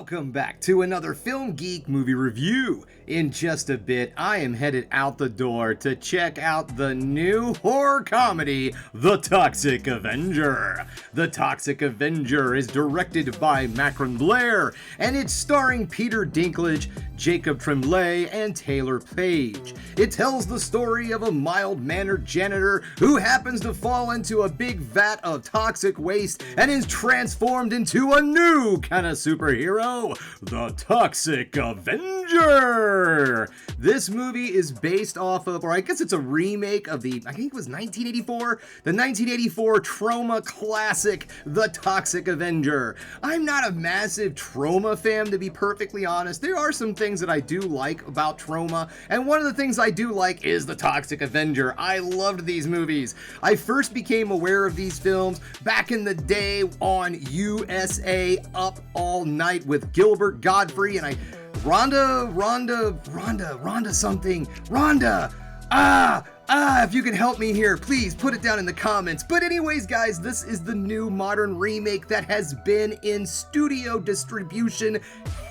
Welcome back to another Film Geek movie review. In just a bit, I am headed out the door to check out the new horror comedy, The Toxic Avenger. The Toxic Avenger is directed by Macron Blair, and it's starring Peter Dinklage, Jacob Tremblay, and Taylor Page. It tells the story of a mild-mannered janitor who happens to fall into a big vat of toxic waste and is transformed into a new kind of superhero, the Toxic Avenger. This movie is based off of, or I guess it's a remake of I think it was 1984, the 1984 Troma classic, The Toxic Avenger. I'm not a massive Troma fan, to be perfectly honest. There are some things that I do like about Troma, and one of the things I do like is The Toxic Avenger. I loved these movies. I first became aware of these films back in the day on USA Up All Night with Gilbert Godfrey, and Rhonda something. If you can help me here, please put it down in the comments. But anyways, guys, this is the new modern remake that has been in studio distribution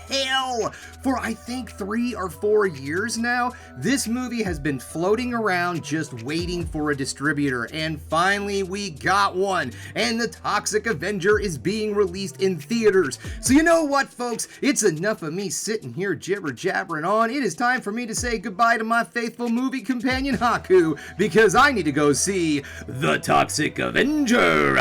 hell for I think 3 or 4 years now. This movie has been floating around just waiting for a distributor, and finally we got one, and The Toxic Avenger is being released in theaters. So you know what, folks, it's enough of me sitting here jibber-jabbering on. It is time for me to say goodbye to my faithful movie companion Haku, because I need to go see The Toxic Avenger.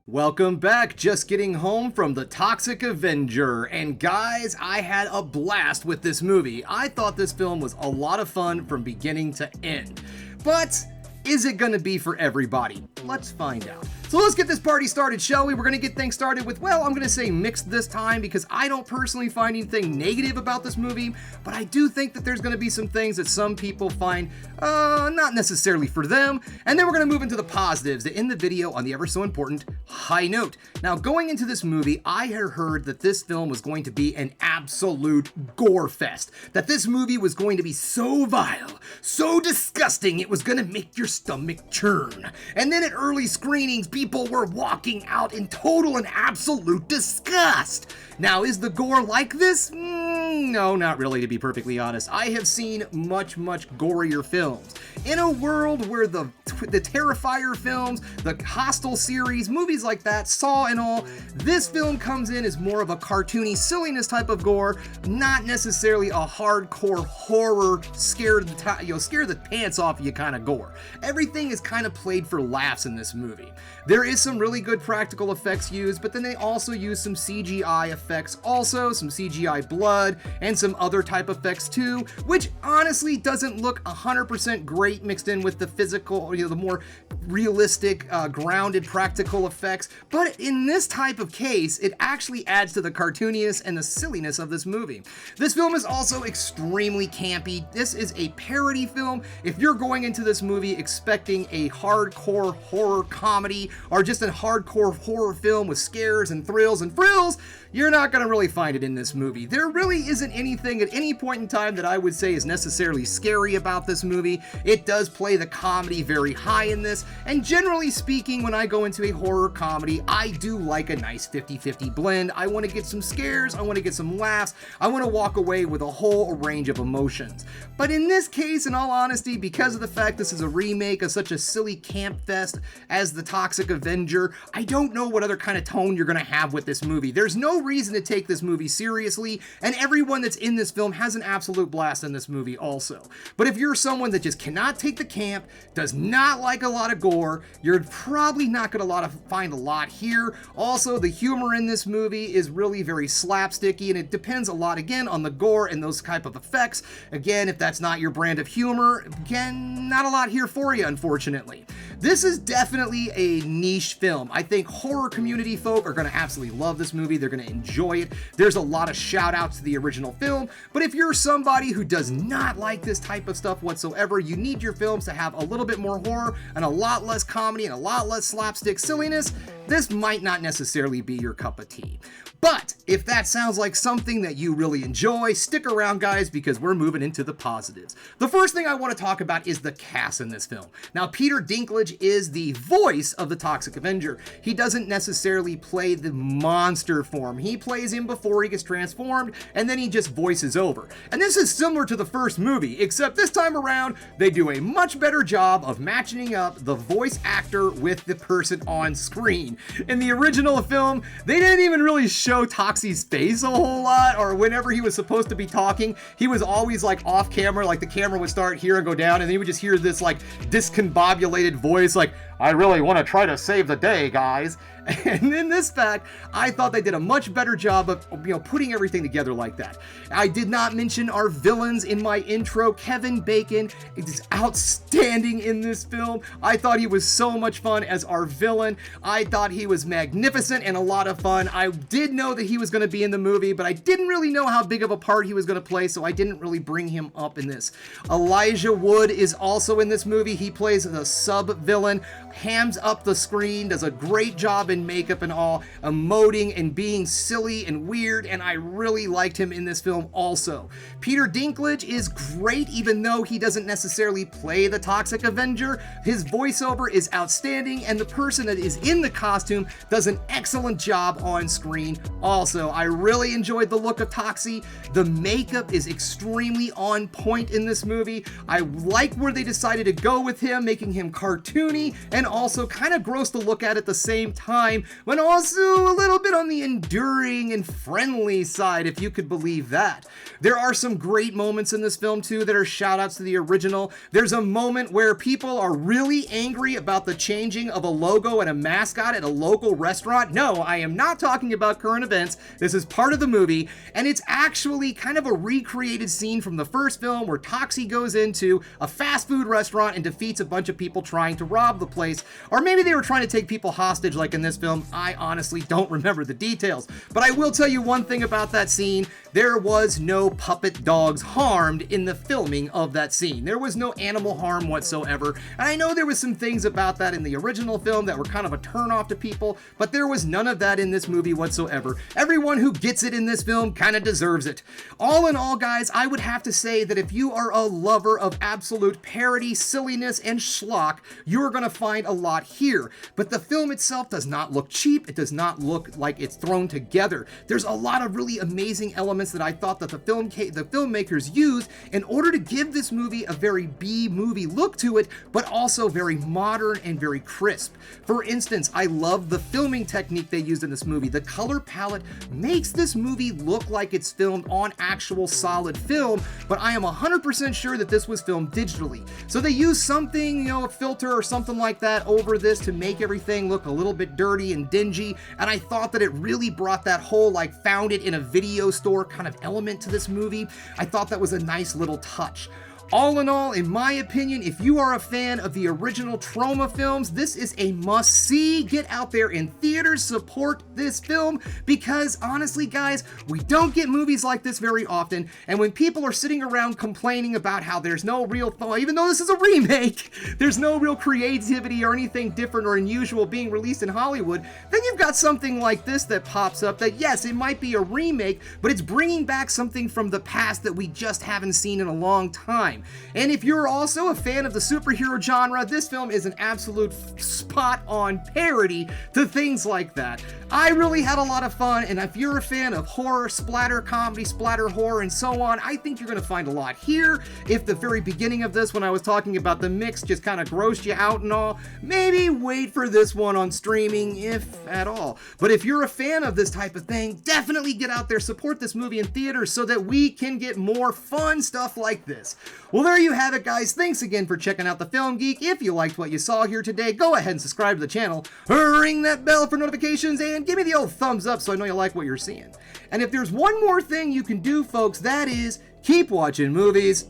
Welcome back, just getting home from The Toxic Avenger, and guys, I had a blast with this movie. I thought this film was a lot of fun from beginning to end, but is it gonna be for everybody? Let's find out. So let's get this party started, shall we? We're gonna get things started with, well, I'm gonna say mixed this time because I don't personally find anything negative about this movie, but I do think that there's gonna be some things that some people find not necessarily for them, and then we're gonna move into the positives that end the video on the ever so important high note. Now, going into this movie, I had heard that this film was going to be an absolute gore fest, that this movie was going to be so vile, so disgusting, it was gonna make your stomach churn. And then at early screenings, people were walking out in total and absolute disgust. Now, is the gore like this? No, not really, to be perfectly honest. I have seen much, much gorier films. In a world where the Terrifier films, the Hostel series, movies like that, Saw and all, this film comes in as more of a cartoony silliness type of gore, not necessarily a hardcore horror, scare the pants off you kind of gore. Everything is kind of played for laughs in this movie. There is some really good practical effects used, but then they also use some CGI effects, also some CGI blood, and some other type effects too, which honestly doesn't look 100% great mixed in with the physical, the more realistic, grounded practical effects. But in this type of case, it actually adds to the cartooniness and the silliness of this movie. This film is also extremely campy. This is a parody film. If you're going into this movie expecting a hardcore horror comedy or just a hardcore horror film with scares and thrills and frills, you're not going to really find it in this movie. There really isn't anything at any point in time that I would say is necessarily scary about this movie. It does play the comedy very high in this, and generally speaking, when I go into a horror comedy, I do like a nice 50-50 blend. I want to get some scares, I want to get some laughs, I want to walk away with a whole range of emotions. But in this case, in all honesty, because of the fact this is a remake of such a silly camp fest as The Toxic Avenger, I don't know what other kind of tone you're going to have with this movie. There's no reason to take this movie seriously, and every everyone that's in this film has an absolute blast in this movie also. But if you're someone that just cannot take the camp, does not like a lot of gore, you're probably not going to find a lot here. Also, the humor in this movie is really very slapsticky, and it depends a lot, again, on the gore and those type of effects. Again, if that's not your brand of humor, again, not a lot here for you, unfortunately. This is definitely a niche film. I think horror community folk are going to absolutely love this movie. They're going to enjoy it. There's a lot of shout outs to the original film, but if you're somebody who does not like this type of stuff whatsoever, you need your films to have a little bit more horror and a lot less comedy and a lot less slapstick silliness, this might not necessarily be your cup of tea. But if that sounds like something that you really enjoy, stick around, guys, because we're moving into the positives. The first thing I want to talk about is the cast in this film. Now, Peter Dinklage is the voice of the Toxic Avenger. He doesn't necessarily play the monster form. He plays him before he gets transformed, and then he just voices over. And this is similar to the first movie, except this time around, they do a much better job of matching up the voice actor with the person on screen. In the original film, they didn't even really show Toxie's face a whole lot, or whenever he was supposed to be talking, he was always like off camera, like the camera would start here and go down, and then you would just hear this like discombobulated voice like, "I really want to try to save the day, guys." And in this fact, I thought they did a much better job of, putting everything together like that. I did not mention our villains in my intro. Kevin Bacon is outstanding in this film. I thought he was so much fun as our villain. I thought he was magnificent and a lot of fun. I did know that he was going to be in the movie, but I didn't really know how big of a part he was going to play, so I didn't really bring him up in this. Elijah Wood is also in this movie. He plays the sub-villain, hams up the screen, does a great job in makeup and all, emoting and being silly and weird, and I really liked him in this film also. Peter Dinklage is great, even though he doesn't necessarily play the Toxic Avenger. His voiceover is outstanding, and the person that is in the costume does an excellent job on screen also. I really enjoyed the look of Toxie. The makeup is extremely on point in this movie. I like where they decided to go with him, making him cartoony and also kind of gross to look at the same time, but also a little bit on the enduring and friendly side, if you could believe that. There are some great moments in this film too that are shout outs to the original. There's a moment where people are really angry about the changing of a logo and a mascot at a local restaurant. No, I am not talking about current events. This is part of the movie, and it's actually kind of a recreated scene from the first film where Toxie goes into a fast food restaurant and defeats a bunch of people trying to rob the place. Or maybe they were trying to take people hostage like in this film. I honestly don't remember the details, but I will tell you one thing about that scene. There was no puppet dogs harmed in the filming of that scene. There was no animal harm whatsoever, and I know there was some things about that in the original film that were kind of a turn-off to people, but there was none of that in this movie whatsoever. Everyone who gets it in this film kind of deserves it. All in all, guys, I would have to say that if you are a lover of absolute parody, silliness, and schlock, you're going to find a lot here. But the film itself does not look cheap. It does not look like it's thrown together. There's a lot of really amazing elements that I thought that the filmmakers used in order to give this movie a very B-movie look to it, but also very modern and very crisp. For instance, I love the filming technique they used in this movie. The color palette makes this movie look like it's filmed on actual solid film, but I am 100% sure that this was filmed digitally. So they used something, a filter or something like that over this to make everything look a little bit dirty and dingy, and I thought that it really brought that whole found it in a video store kind of element to this movie. I thought that was a nice little touch. All in all, in my opinion, if you are a fan of the original Troma films, this is a must-see. Get out there in theaters, support this film, because honestly, guys, we don't get movies like this very often, and when people are sitting around complaining about how there's no real thought, even though this is a remake, there's no real creativity or anything different or unusual being released in Hollywood, then you've got something like this that pops up that, yes, it might be a remake, but it's bringing back something from the past that we just haven't seen in a long time. And if you're also a fan of the superhero genre, this film is an absolute spot-on parody to things like that. I really had a lot of fun, and if you're a fan of horror, splatter comedy, splatter horror, and so on, I think you're going to find a lot here. If the very beginning of this, when I was talking about the mix, just kind of grossed you out and all, maybe wait for this one on streaming, if at all. But if you're a fan of this type of thing, definitely get out there, support this movie in theaters so that we can get more fun stuff like this. Well, there you have it, guys. Thanks again for checking out the Film Geek. If you liked what you saw here today, go ahead and subscribe to the channel, ring that bell for notifications, and give me the old thumbs up so I know you like what you're seeing. And if there's one more thing you can do, folks, that is keep watching movies.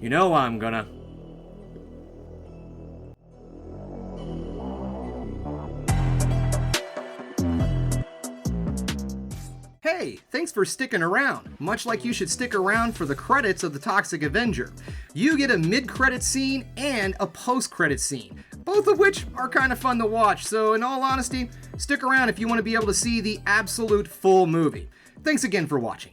You know I'm gonna. Hey, thanks for sticking around. Much like you should stick around for the credits of the Toxic Avenger. You get a mid-credit scene and a post-credit scene, both of which are kind of fun to watch, so in all honesty, stick around if you want to be able to see the absolute full movie. Thanks again for watching.